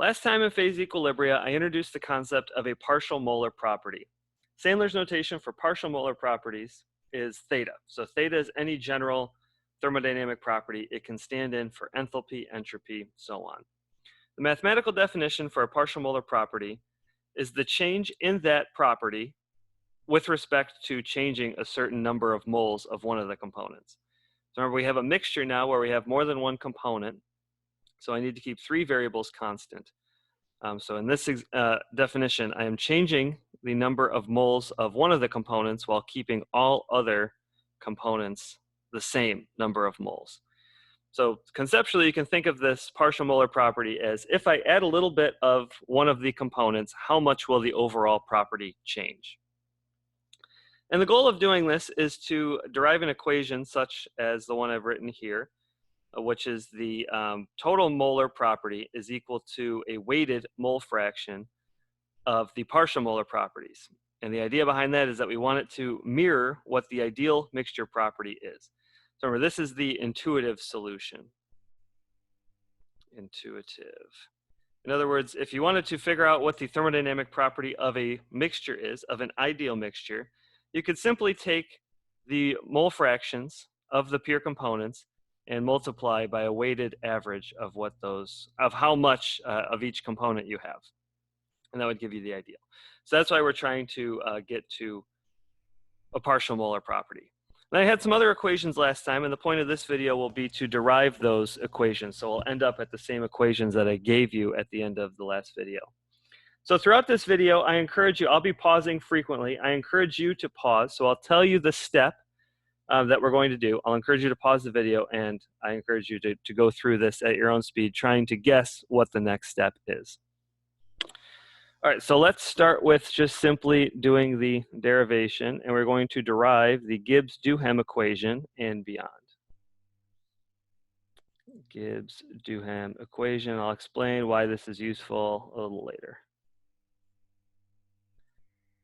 Last time in phase equilibria, I introduced the concept of a partial molar property. Sandler's notation for partial molar properties is theta. So theta is any general thermodynamic property. It can stand in for enthalpy, entropy, so on. The mathematical definition for a partial molar property is the change in that property with respect to changing a certain number of moles of one of the components. So remember, we have a mixture now where we have more than one component. So I need to keep three variables constant. So in this definition, I am changing the number of moles of one of the components while keeping all other components the same number of moles. So conceptually, you can think of this partial molar property as if I add a little bit of one of the components, how much will the overall property change? And the goal of doing this is to derive an equation such as the one I've written here, which is the total molar property is equal to a weighted mole fraction of the partial molar properties. And the idea behind that is that we want it to mirror what the ideal mixture property is. So remember, this is the intuitive solution. Intuitive. In other words, if you wanted to figure out what the thermodynamic property of a mixture is, of an ideal mixture, you could simply take the mole fractions of the pure components and multiply by a weighted average of what those, of how much of each component you have. And that would give you the ideal. So that's why we're trying to get to a partial molar property. And I had some other equations last time, and the point of this video will be to derive those equations. So we'll end up at the same equations that I gave you at the end of the last video. So throughout this video, I encourage you, I'll be pausing frequently. I encourage you to pause. So I'll tell you the step that we're going to do. I'll encourage you to pause the video, and I encourage you to go through this at your own speed, trying to guess what the next step is. All right, so let's start with just simply doing the derivation, and we're going to derive the Gibbs-Duhem equation and beyond. Gibbs-Duhem equation. I'll explain why this is useful a little later.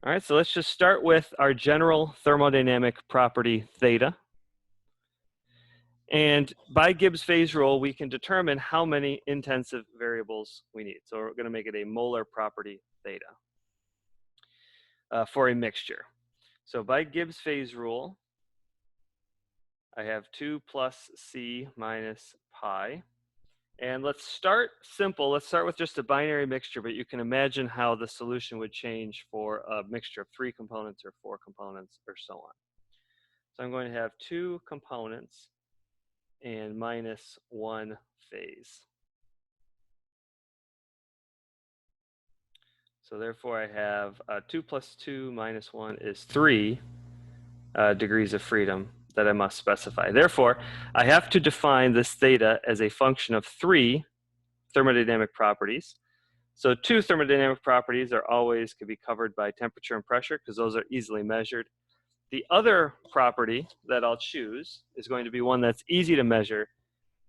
All right, so let's just start with our general thermodynamic property theta. And by Gibbs phase rule, we can determine how many intensive variables we need. So we're going to make it a molar property theta for a mixture. So by Gibbs phase rule, I have 2 plus c minus pi. And let's start simple. Let's start with just a binary mixture, but you can imagine how the solution would change for a mixture of 3 components or 4 components or so on. So I'm going to have 2 components and minus 1 phase. So therefore I have 2 plus 2 minus 1 is 3 degrees of freedom that I must specify. Therefore, I have to define this theta as a function of 3 thermodynamic properties. So 2 thermodynamic properties are always could be covered by temperature and pressure because those are easily measured. The other property that I'll choose is going to be one that's easy to measure.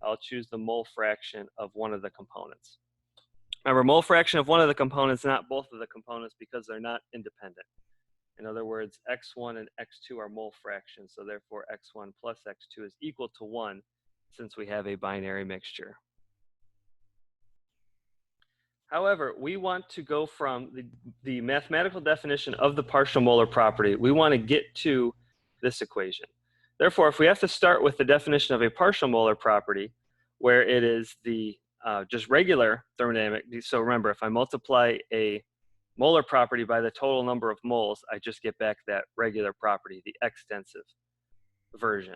I'll choose the mole fraction of one of the components. Remember, mole fraction of one of the components, not both of the components, because they're not independent. In other words, x1 and x2 are mole fractions, so therefore x1 plus x2 is equal to 1 since we have a binary mixture. However, we want to go from the mathematical definition of the partial molar property. We want to get to this equation. Therefore, if we have to start with the definition of a partial molar property, where it is the just regular thermodynamic, so remember, if I multiply a molar property by the total number of moles, I just get back that regular property, the extensive version.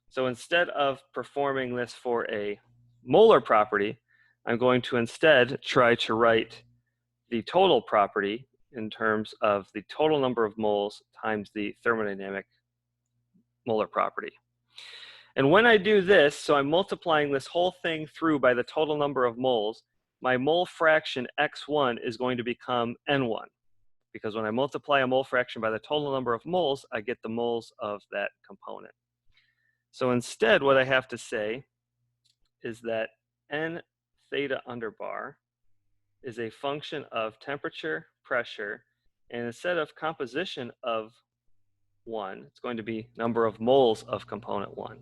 So instead of performing this for a molar property, I'm going to instead try to write the total property in terms of the total number of moles times the thermodynamic molar property. And when I do this, so I'm multiplying this whole thing through by the total number of moles, my mole fraction x1 is going to become n1. Because when I multiply a mole fraction by the total number of moles, I get the moles of that component. So instead, what I have to say is that n theta under bar is a function of temperature, pressure, and instead of composition of 1, it's going to be number of moles of component 1.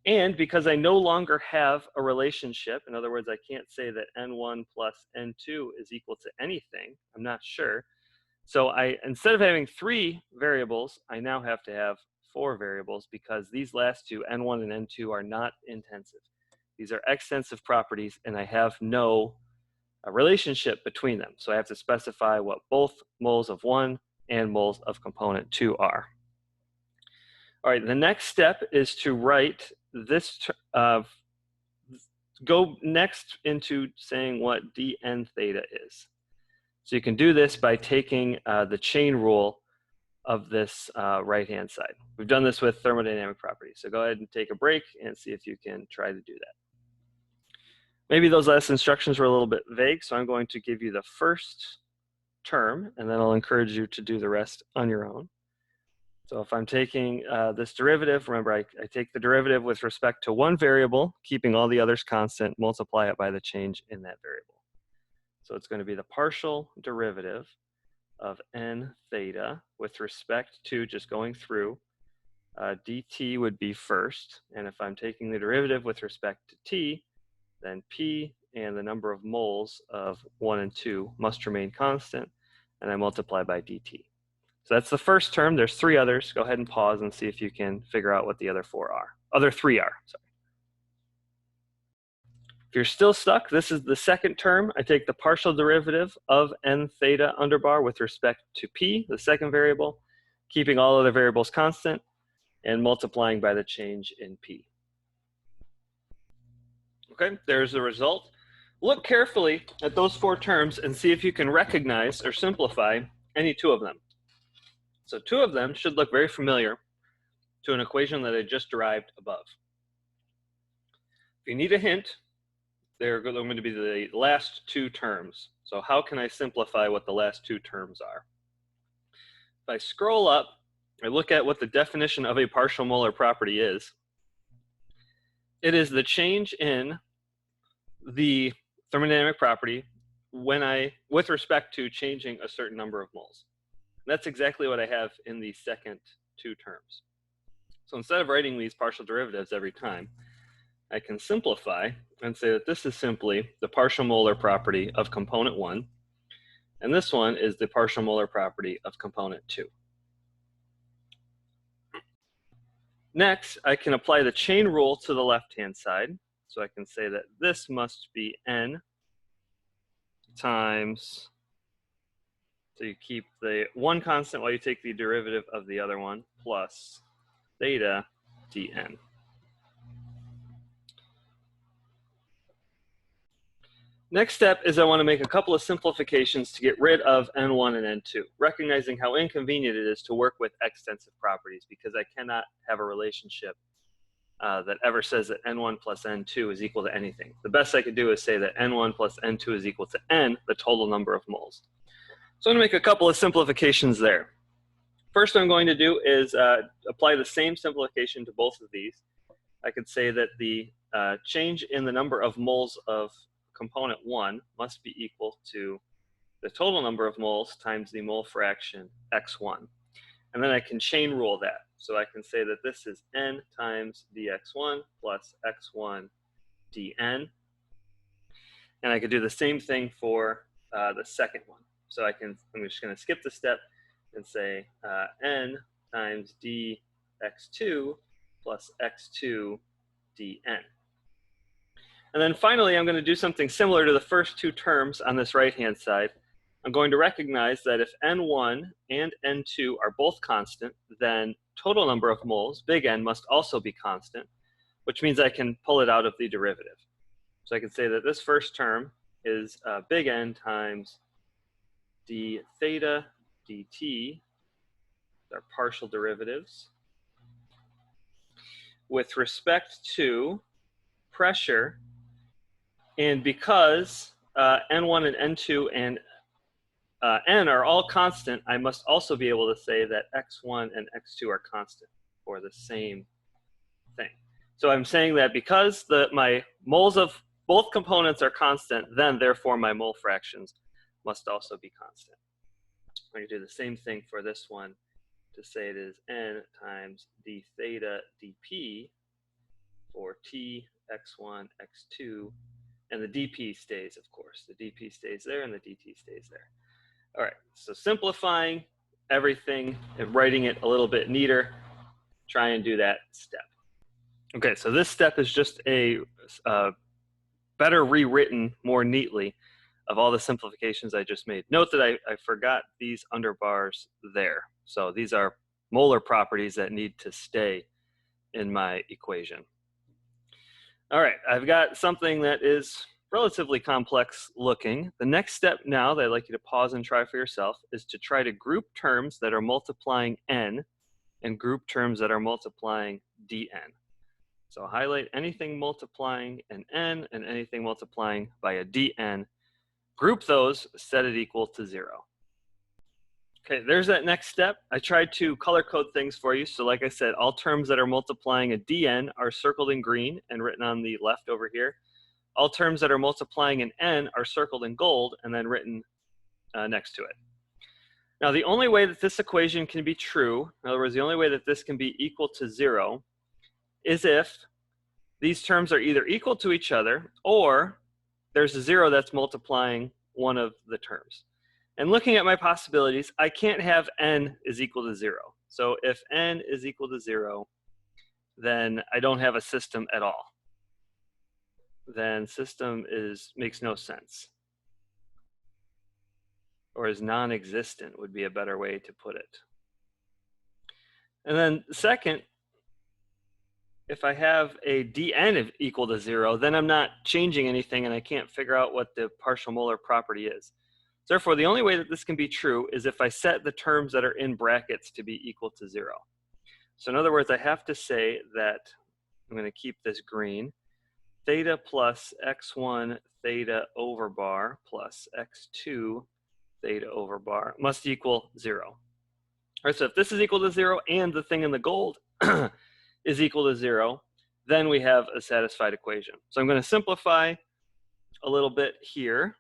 And because I no longer have a relationship, in other words, I can't say that n1 plus n2 is equal to anything, I'm not sure. So instead of having 3 variables, I now have to have 4 variables because these last two, n1 and n2, are not intensive. These are extensive properties, and I have no relationship between them. So I have to specify what both moles of 1 and moles of component 2 are. All right, the next step is to write this, go next into saying what dn theta is. So you can do this by taking the chain rule of this right-hand side. We've done this with thermodynamic properties. So go ahead and take a break and see if you can try to do that. Maybe those last instructions were a little bit vague, so I'm going to give you the first term, and then I'll encourage you to do the rest on your own. So if I'm taking this derivative, remember I take the derivative with respect to one variable, keeping all the others constant, multiply it by the change in that variable. So it's going to be the partial derivative of n theta with respect to, just going through, dt would be first. And if I'm taking the derivative with respect to t, then p and the number of moles of 1 and 2 must remain constant, and I multiply by dt. So that's the first term. There's 3 others. Go ahead and pause and see if you can figure out what the other 3 are. Sorry. If you're still stuck, this is the second term. I take the partial derivative of n theta underbar with respect to p, the second variable, keeping all other variables constant, and multiplying by the change in p. Okay, there's the result. Look carefully at those 4 terms and see if you can recognize or simplify any 2 of them. So 2 of them should look very familiar to an equation that I just derived above. If you need a hint, they're going to be the last 2 terms. So how can I simplify what the last 2 terms are? If I scroll up, I look at what the definition of a partial molar property is. It is the change in the thermodynamic property with respect to changing a certain number of moles. That's exactly what I have in the second 2 terms. So instead of writing these partial derivatives every time, I can simplify and say that this is simply the partial molar property of component 1, and this one is the partial molar property of component 2. Next, I can apply the chain rule to the left-hand side. So I can say that this must be n times, so you keep the one constant while you take the derivative of the other one, plus theta dn. Next step is I want to make a couple of simplifications to get rid of n1 and n2, recognizing how inconvenient it is to work with extensive properties because I cannot have a relationship that ever says that n1 plus n2 is equal to anything. The best I could do is say that n1 plus n2 is equal to n, the total number of moles. So I'm going to make a couple of simplifications there. First I'm going to do is apply the same simplification to both of these. I could say that the change in the number of moles of component 1 must be equal to the total number of moles times the mole fraction x1. And then I can chain rule that. So I can say that this is n times dx1 plus x1 dn. And I could do the same thing for the second one. So I'm just going to skip the step and say n times dx2 plus x2 dn. And then finally, I'm going to do something similar to the first 2 terms on this right-hand side. I'm going to recognize that if n1 and n2 are both constant, then total number of moles, big N, must also be constant, which means I can pull it out of the derivative. So I can say that this first term is big N times d theta dt, they're partial derivatives, with respect to pressure. And because n1 and n2 and n are all constant, I must also be able to say that x1 and x2 are constant for the same thing. So I'm saying that because my moles of both components are constant, then therefore my mole fractions must also be constant. I'm going to do the same thing for this one to say it is n times d theta dp for T, X1, X2, and the dP stays, of course. The dP stays there and the dt stays there. All right, so simplifying everything and writing it a little bit neater, try and do that step. Okay, so this step is just a better rewritten more neatly of all the simplifications I just made. Note that I forgot these underbars there. So these are molar properties that need to stay in my equation. All right, I've got something that is relatively complex looking. The next step now that I'd like you to pause and try for yourself is to try to group terms that are multiplying n and group terms that are multiplying dn. So highlight anything multiplying an n and anything multiplying by a dn. Group those, set it equal to 0. Okay, there's that next step. I tried to color code things for you. So like I said, all terms that are multiplying a dn are circled in green and written on the left over here. All terms that are multiplying an n are circled in gold and then written next to it. Now, the only way that this equation can be true, in other words, the only way that this can be equal to 0, is if these terms are either equal to each other or there's a 0 that's multiplying one of the terms. And looking at my possibilities, I can't have n is equal to 0. So if n is equal to 0, then I don't have a system at all. Then system makes no sense. Or is non-existent would be a better way to put it. And then second, if I have a dn equal to 0, then I'm not changing anything and I can't figure out what the partial molar property is. So therefore, the only way that this can be true is if I set the terms that are in brackets to be equal to 0. So in other words, I have to say that, I'm going to keep this green, theta plus x1 theta over bar plus x2 theta over bar must equal 0. All right, so if this is equal to 0 and the thing in the gold is equal to 0, then we have a satisfied equation. So I'm going to simplify a little bit here.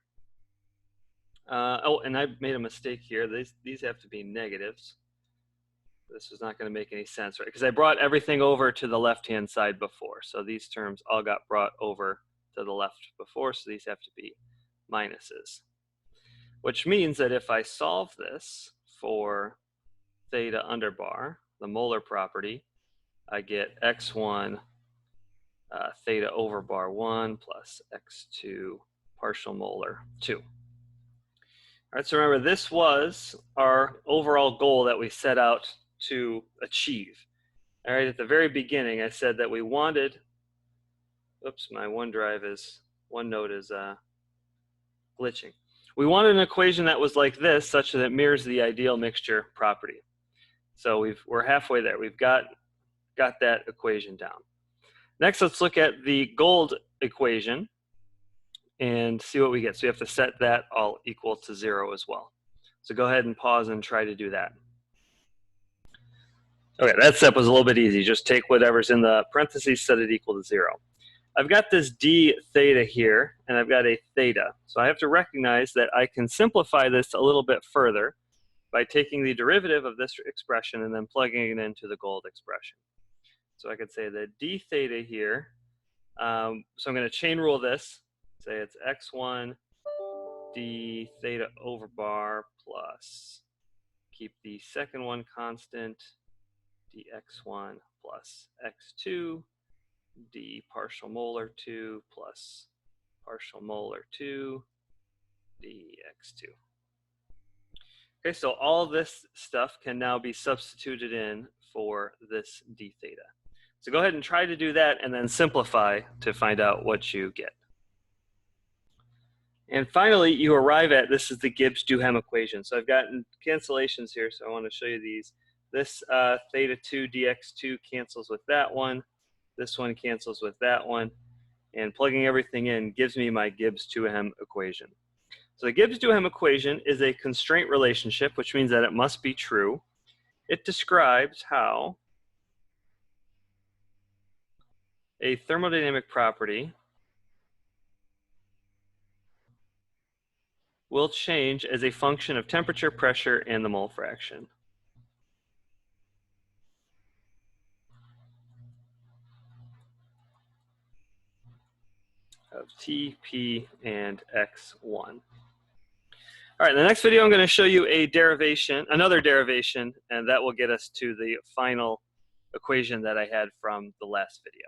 Oh, and I made a mistake here. These have to be negatives. This is not going to make any sense, right? Because I brought everything over to the left-hand side before. So these terms all got brought over to the left before, so these have to be minuses. Which means that if I solve this for theta under bar, the molar property, I get x1 theta over bar 1 plus x2 partial molar 2. All right, so remember, this was our overall goal that we set out to achieve. All right, at the very beginning, I said that we wanted, oops, my OneNote is glitching. We wanted an equation that was like this, such that it mirrors the ideal mixture property. So we're halfway there. We've got that equation down. Next, let's look at the gold equation and see what we get. So you have to set that all equal to 0 as well. So go ahead and pause and try to do that. Okay, that step was a little bit easy. Just take whatever's in the parentheses, set it equal to 0. I've got this d theta here, and I've got a theta. So I have to recognize that I can simplify this a little bit further by taking the derivative of this expression and then plugging it into the gold expression. So I could say that d theta here, so I'm going to chain rule this. Say it's x1 d theta over bar plus, keep the second one constant, dx1 plus x2 d partial molar 2 plus partial molar 2 dx2. Okay, so all this stuff can now be substituted in for this d theta. So go ahead and try to do that and then simplify to find out what you get. And finally, you arrive at, this is the Gibbs-Duhem equation. So I've gotten cancellations here, so I want to show you these. This theta 2 dx2 cancels with that one. This one cancels with that one. And plugging everything in gives me my Gibbs-Duhem equation. So the Gibbs-Duhem equation is a constraint relationship, which means that it must be true. It describes how a thermodynamic property will change as a function of temperature, pressure, and the mole fraction. of T, P, and X1. All right, in the next video, I'm going to show you a derivation, another derivation, and that will get us to the final equation that I had from the last video.